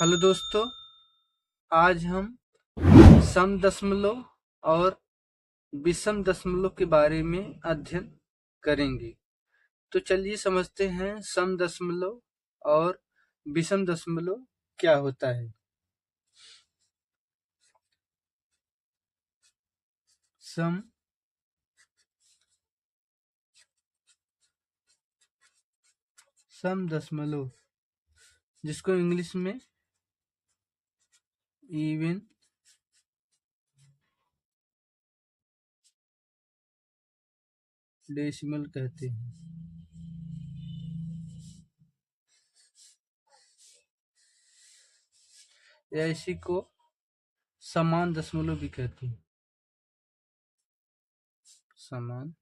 Hello दोस्तों, आज हम सम दशमलव और विषम दशमलव के बारे में अध्ययन करेंगे। तो चलिए समझते हैं सम दशमलव और विषम दशमलव क्या होता है। सम दशमलव, जिसको इंग्लिश में इवन डेसिमल कहते हैं। या इसी को समान दशमलव भी कहते हैं। समान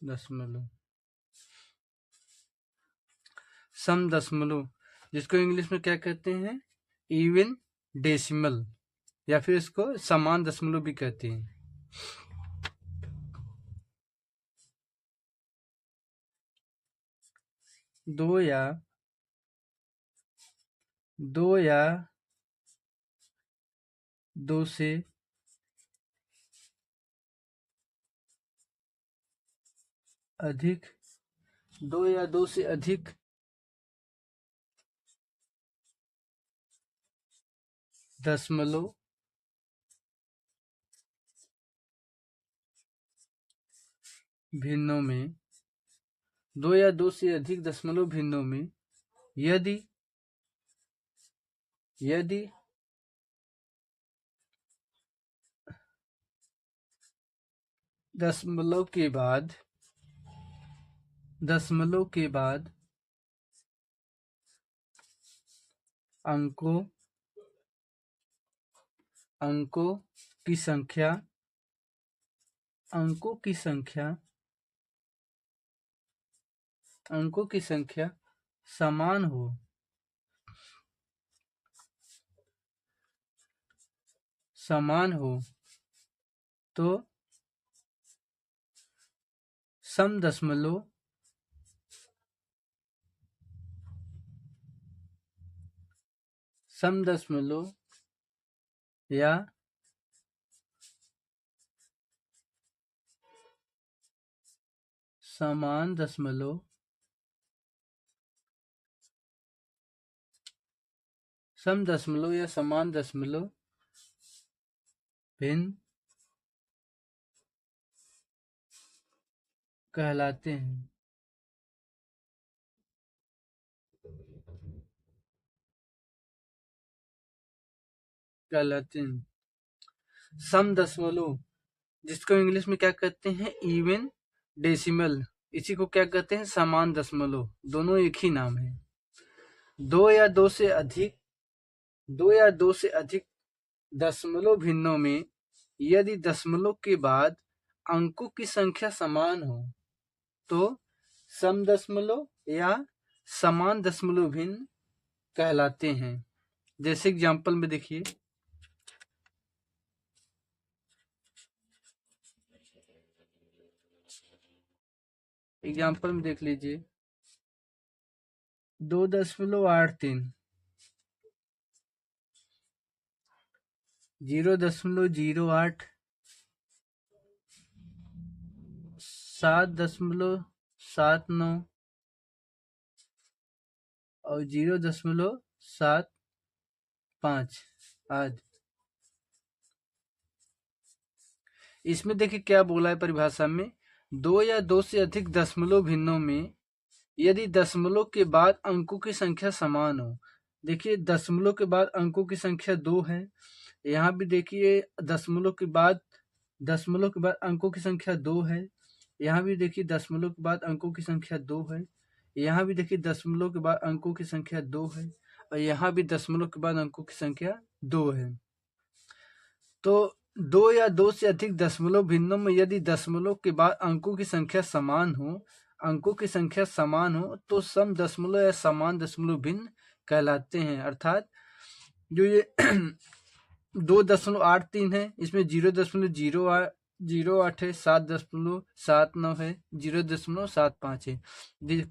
दशमलव, सम दशमलव, जिसको इंग्लिश में क्या कहते हैं, इवन डेसिमल, या फिर इसको समान दशमलव भी कहते हैं। दो या दो से अधिक दशमलव भिन्नों में, दो या दो से अधिक दशमलव भिन्नों में यदि दशमलव के बाद अंकों की संख्या समान हो तो सम दशमलव या समान दशमलव भिन्न कहलाते हैं। सम दशमलव, जिसको इंग्लिश में क्या कहते हैं, इवन डेसिमल, इसी को क्या कहते हैं, समान दशमलव। दोनों एक ही नाम है। दो या दो से अधिक दशमलव भिन्नों में यदि दशमलव के बाद अंकों की संख्या समान हो तो सम दशमलव या समान दशमलव भिन्न कहलाते हैं। जैसे एग्जाम्पल में देखिए, देख लीजिए 2.83, 0.08, 7.79 और 0.75 आदि। इसमें देखिए क्या बोला है परिभाषा में, दो या दो से अधिक दशमलव भिन्नों में यदि दशमलव के बाद अंकों की संख्या समान हो। देखिए दशमलव के बाद अंकों की संख्या 2 है। यहाँ भी देखिए दशमलव के बाद अंकों की संख्या 2 है। यहाँ भी देखिए दशमलव के बाद अंकों की संख्या 2 है। यहाँ भी देखिए दशमलव के बाद अंकों की संख्या 2 है, और यहाँ भी दशमलव के बाद अंकों की संख्या 2 है। तो दो या दो से अधिक दशमलव भिन्नों में यदि दशमलव के बाद अंकों की संख्या समान हो तो सम दशमलव या समान दशमलव भिन्न कहलाते हैं। अर्थात जो ये 2.83 है, इसमें 0.08 0.8 है, 7.79 है, 0.75 है।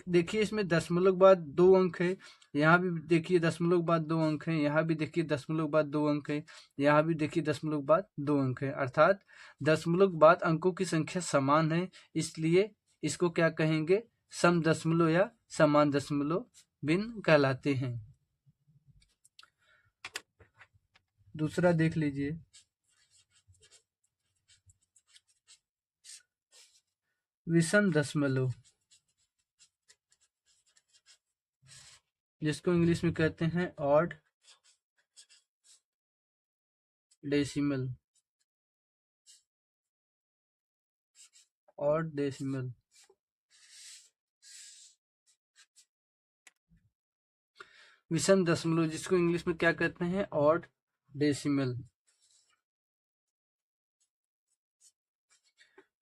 देखिए इसमें दशमलव के बाद 2 अंक है, यहाँ भी देखिए दशमलव के बाद 2 अंक है, यहाँ भी देखिए दशमलव के बाद 2 अंक है, यहाँ भी देखिए दशमलव के बाद 2 अंक है। अर्थात दशमलव के बाद अंकों की संख्या समान है, इसलिए इसको क्या कहेंगे, सम दशमलव या समान दशमलव भिन्न कहलाते हैं। दूसरा देख लीजिए, विषम दशमलव, जिसको इंग्लिश में कहते हैं ऑड डेसिमल, ऑड डेसिमल। विषम दशमलव जिसको इंग्लिश में क्या कहते हैं, ऑड डेसिमल।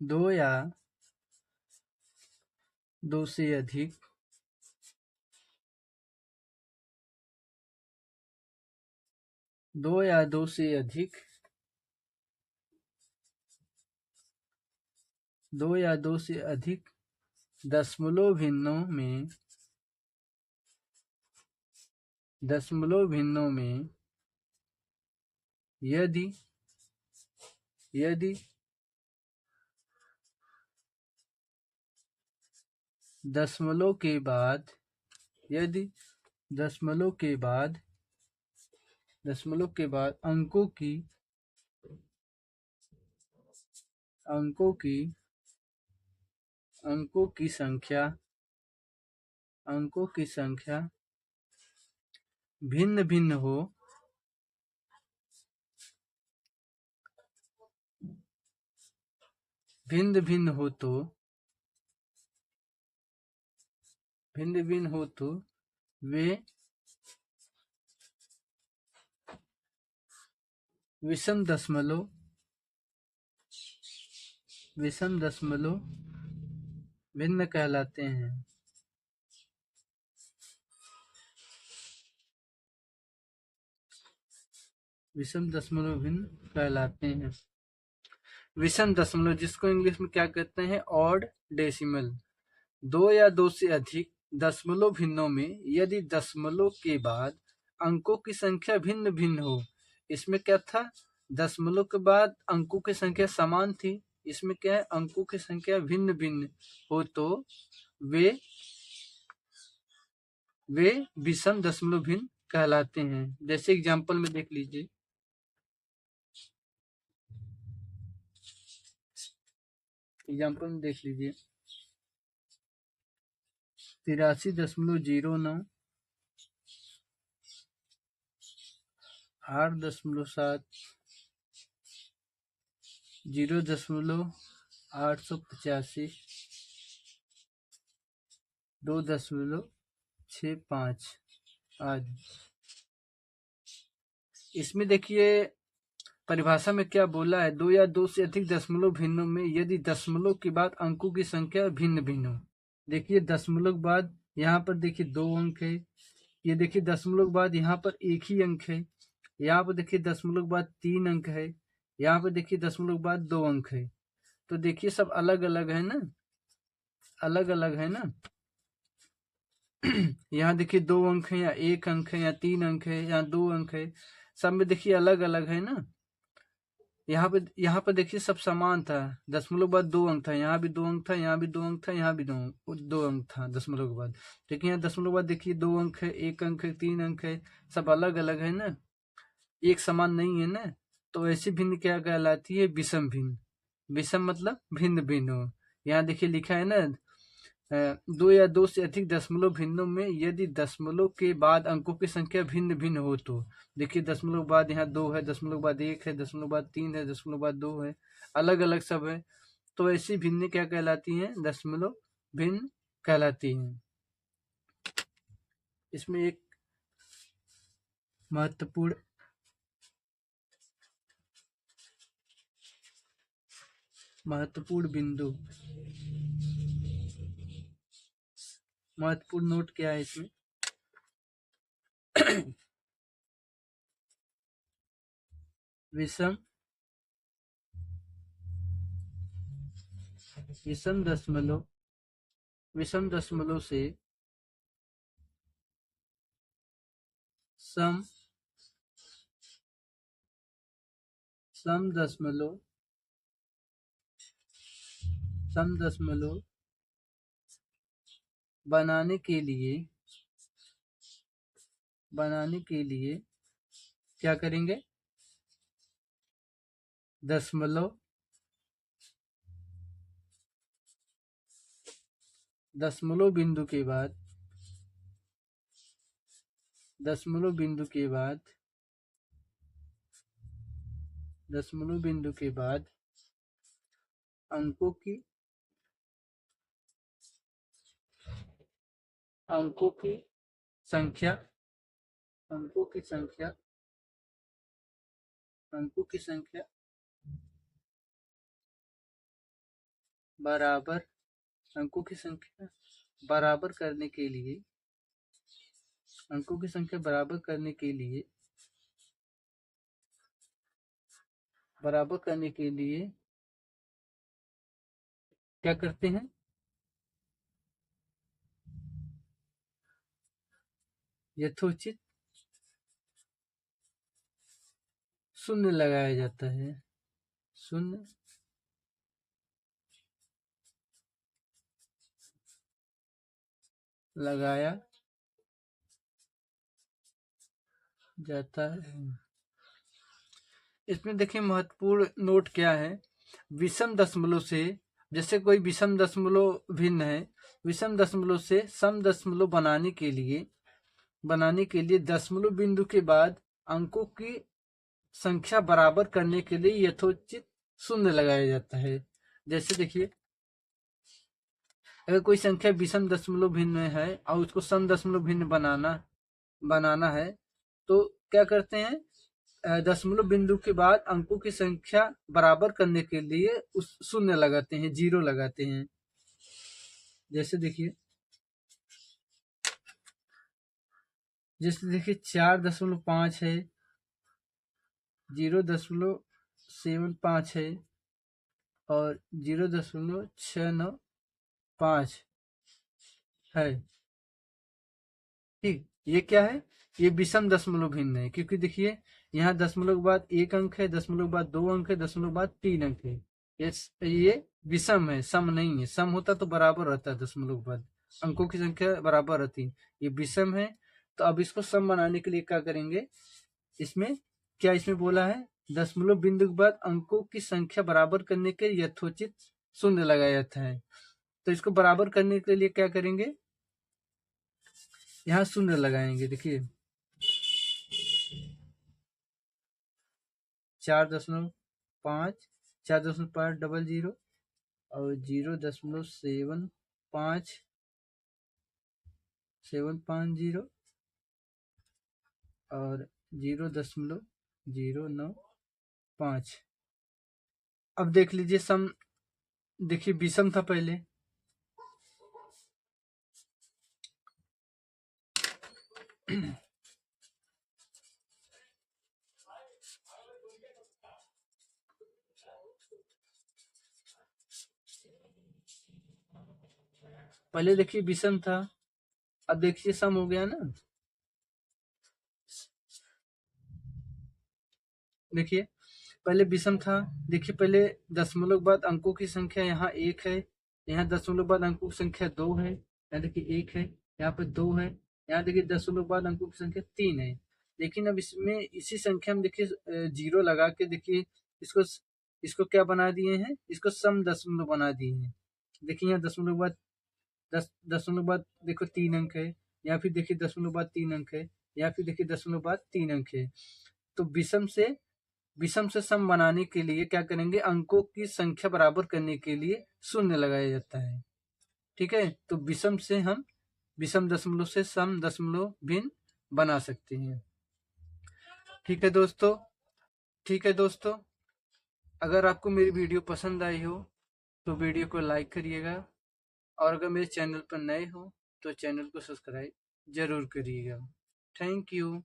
2 या 2 से अधिक 2 या 2 से अधिक 2 या 2 से अधिक दशमलव भिन्नों में यदि दशमलव के बाद अंकों की संख्या भिन्न भिन्न हो, वे विषम दशमलव भिन्न कहलाते हैं। विषम दशमलव भिन्न कहलाते हैं। विषम दशमलव जिसको इंग्लिश में क्या कहते हैं, ऑड डेसिमल। 2 या 2 से अधिक दशमलव भिन्नों में यदि दशमलव के बाद अंकों की संख्या भिन्न भिन्न हो, इसमें क्या था, दशमलव के बाद अंकों की संख्या समान थी, इसमें क्या है, अंकों की संख्या भिन्न भिन्न हो तो वे विषम दशमलव भिन्न कहलाते हैं। जैसे एग्जाम्पल में देख लीजिए, एग्जाम्पल में देख लीजिए 83.09 8.7 0.885 2.65 आदि। इसमें देखिए परिभाषा में क्या बोला है, 2 या 2 से अधिक दशमलव भिन्नों में यदि दशमलव के बाद अंकों की संख्या भिन्न भिन्न हो। देखिए दशमलव के बाद यहाँ पर देखिए 2 अंक है, ये देखिए दशमलव के बाद यहाँ पर 1 ही अंक है, यहाँ पर देखिए दशमलव के बाद 3 अंक है, यहाँ पर देखिए दशमलव के बाद 2 अंक है। तो देखिए सब अलग अलग है ना, यहाँ देखिए 2 अंक है, या 1 अंक है, या 3 अंक है, या 2 अंक है, सब में देखिए अलग अलग है ना। यहाँ पर देखिए सब समान था, दशमलव के बाद 2 अंक था, यहाँ भी 2 अंक था, यहाँ भी 2 अंक था, यहाँ भी 2 अंक था दशमलव के बाद। लेकिन यहाँ दशमलव के बाद देखिए 2 अंक है, 1 अंक है, 3 अंक है, सब अलग अलग है ना, एक समान नहीं है ना। तो ऐसी भिन्न क्या कहलाती है, विषम भिन्न। विषम मतलब भिन्न भिन्न हो। यहाँ देखिए लिखा है ना, 2 या 2 से अधिक दशमलव भिन्नों में यदि दशमलव के बाद अंकों की संख्या भिन्न भिन्न हो तो। देखिए दशमलव बाद यहाँ 2 है, दशमलव बाद 1 है, दशमलव बाद 3 है, दशमलव बाद 2 है, अलग अलग सब है। तो ऐसी भिन्न क्या कहलाती हैं, दशमलव भिन्न कहलाती हैं। इसमें एक महत्वपूर्ण नोट क्या है इसमें, विषम विषम दशमलव से सम दशमलव बनाने के लिए क्या करेंगे? दशमलव बिंदु के बाद अंकों की संख्या बराबर करने के लिए क्या करते हैं? यथोचित शून्य लगाया जाता है। शून्य लगाया जाता है। इसमें देखिए महत्वपूर्ण नोट क्या है? विषम दशमलव से, जैसे कोई विषम दशमलव भिन्न है, विषम दशमलव से सम दशमलव बनाने के लिए दशमलव बिंदु के बाद अंकों की संख्या बराबर करने के लिए यथोचित शून्य लगाया जाता है। जैसे देखिए, अगर कोई संख्या विषम दशमलव भिन्न है और उसको सम दशमलव भिन्न बनाना है तो क्या करते हैं? दशमलव बिंदु के बाद अंकों की संख्या बराबर करने के लिए उस शून्य लगाते हैं, 0 लगाते हैं। जैसे देखिए 4.5 है, 0.75 है और 0.695 है। ठीक, ये क्या है? ये विषम दशमलव भिन्न है, क्योंकि देखिए यहाँ दशमलव के बाद 1 अंक है, दशमलव के बाद 2 अंक है, दशमलव के बाद 3 अंक है। ये विषम है, सम नहीं है। सम होता तो बराबर रहता है, दशमलव के बाद अंकों की संख्या बराबर रहती। ये विषम है, तो अब इसको सम बनाने के लिए क्या करेंगे? इसमें बोला है? दशमलव बिंदु के बाद अंकों की संख्या बराबर करने के यथोचित शून्य लगाया जाता है। तो इसको बराबर करने के लिए क्या करेंगे? यहाँ शून्य लगाएंगे। देखिए 4.5 4.500 और 0.750 और 0.095। अब देख लीजिए सम। देखिए विषम था पहले, पहले देखिए विषम था, अब देखिए सम हो गया ना। देखिए पहले विषम था, देखिए पहले दशमलव के बाद अंकों की संख्या यहाँ 1 है, यहाँ दशमलव के बाद अंकों की संख्या 2 है, यहाँ देखिए 1 है, यहाँ पे 2 है, यहाँ देखिए दशमलव के बाद अंकों की संख्या 3 है। लेकिन अब इसमें इसी संख्या में देखिए 0 लगा के देखिए इसको क्या बना दिए हैं? इसको सम दशमलव बना दिए हैं। देखिए यहाँ दशमलव के बाद दशमलव बाद देखो 3 अंक है, या फिर देखिए दशमलव बाद 3 अंक है, या फिर देखिए दशमलव बाद 3 अंक है। तो विषम से सम बनाने के लिए क्या करेंगे? अंकों की संख्या बराबर करने के लिए शून्य लगाया जाता है। ठीक है, तो विषम से हम विषम दशमलव से सम दशमलव भिन्न बना सकते हैं। ठीक है दोस्तों, अगर आपको मेरी वीडियो पसंद आई हो तो वीडियो को लाइक करिएगा, और अगर मेरे चैनल पर नए हो तो चैनल को सब्सक्राइब जरूर करिएगा। Thank you.